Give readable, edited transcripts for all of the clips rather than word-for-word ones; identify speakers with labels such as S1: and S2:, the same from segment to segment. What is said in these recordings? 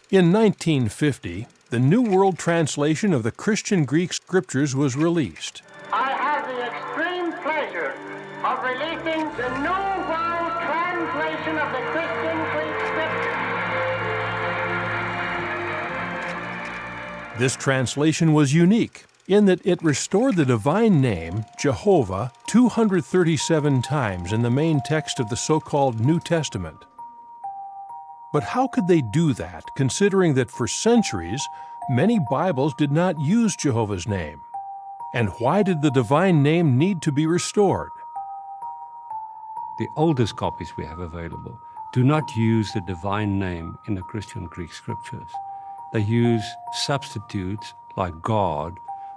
S1: In 1950, the New World Translation of the Christian Greek Scriptures was released.
S2: I have the extreme pleasure of releasing the New World Translation of the Christian Greek Scriptures.
S1: This translation was unique in that it restored the divine name, Jehovah, 237 times in the main text of the so-called New Testament. But how could they do that, considering that for centuries, many Bibles did not use Jehovah's name? And why did the divine name need to be restored?
S3: The oldest copies we have available do not use the divine name in the Christian Greek Scriptures. They use substitutes like God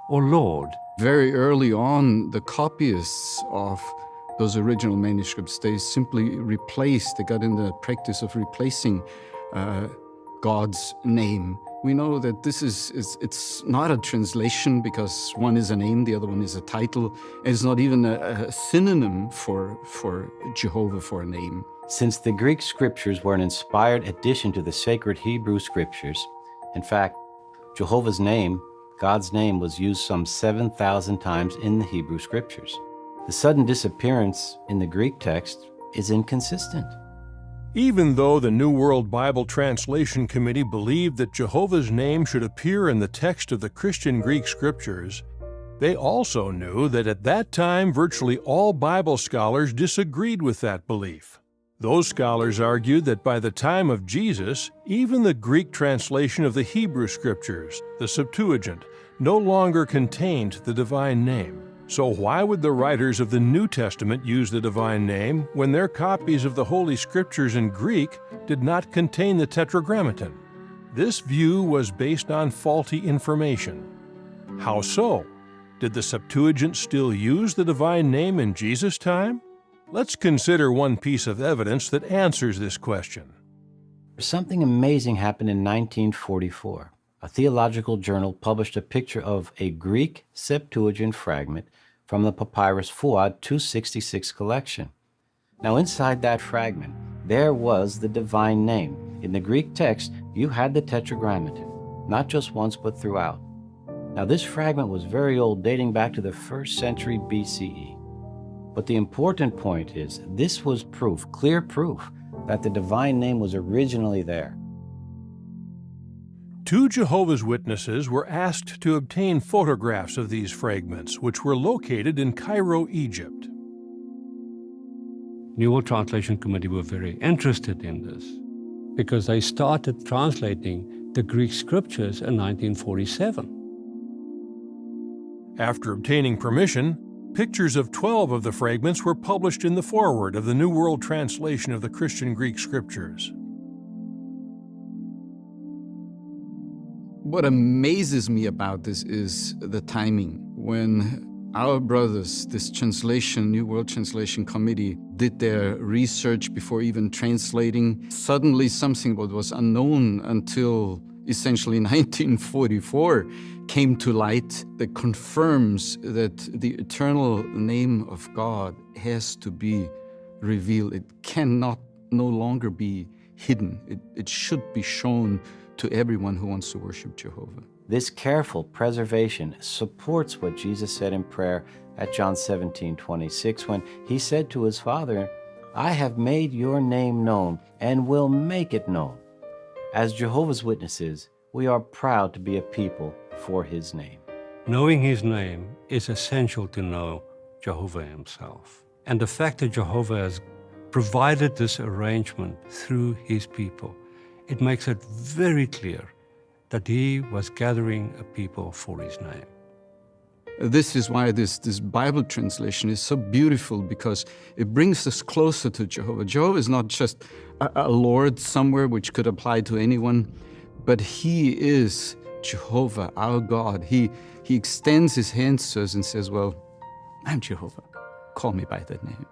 S3: or Lord.
S4: Very early on, the copyists of those original manuscripts, they simply replaced, they got in the practice of replacing God's name. We know that it's not a translation because one is a name, the other one is a title. It's not even a synonym for Jehovah, for a name.
S5: Since the Greek Scriptures were an inspired addition to the sacred Hebrew Scriptures, in fact, Jehovah's name, God's name, was used some 7,000 times in the Hebrew Scriptures. The sudden disappearance in the Greek text is inconsistent.
S1: Even though the New World Bible Translation Committee believed that Jehovah's name should appear in the text of the Christian Greek Scriptures, they also knew that at that time virtually all Bible scholars disagreed with that belief. Those scholars argued that by the time of Jesus, even the Greek translation of the Hebrew Scriptures, the Septuagint, no longer contained the divine name. So why would the writers of the New Testament use the divine name when their copies of the Holy Scriptures in Greek did not contain the Tetragrammaton? This view was based on faulty information. How so? Did the Septuagint still use the divine name in Jesus' time? Let's consider one piece of evidence that answers this question.
S5: Something amazing happened in 1944. A theological journal published a picture of a Greek Septuagint fragment from the papyrus Fuad 266 collection. Now inside that fragment, there was the divine name. In the Greek text, you had the Tetragrammaton, not just once but throughout. Now this fragment was very old, dating back to the 1st century BCE. But the important point is, this was proof, clear proof, that the divine name was originally there.
S1: 2 Jehovah's Witnesses were asked to obtain photographs of these fragments, which were located in Cairo, Egypt.
S3: New World Translation Committee were very interested in this because they started translating the Greek Scriptures in 1947.
S1: After obtaining permission, pictures of 12 of the fragments were published in the foreword of the New World Translation of the Christian Greek Scriptures.
S4: What amazes me about this is the timing. When our brothers, this translation, New World Translation Committee, did their research before even translating, suddenly something that was unknown until essentially 1944 came to light that confirms that the eternal name of God has to be revealed. It cannot no longer be hidden. It should be shown to everyone who wants to worship Jehovah.
S5: This careful preservation supports what Jesus said in prayer at John 17:26 when he said to his Father, "I have made your name known and will make it known." As Jehovah's Witnesses, we are proud to be a people for his name.
S3: Knowing his name is essential to know Jehovah himself. And the fact that Jehovah has provided this arrangement through his people, it makes it very clear that he was gathering a people for his name.
S4: This is why this Bible translation is so beautiful, because it brings us closer to Jehovah. Jehovah is not just a Lord somewhere which could apply to anyone, but he is Jehovah, our God. He extends his hands to us and says, well, I'm Jehovah. Call me by that name.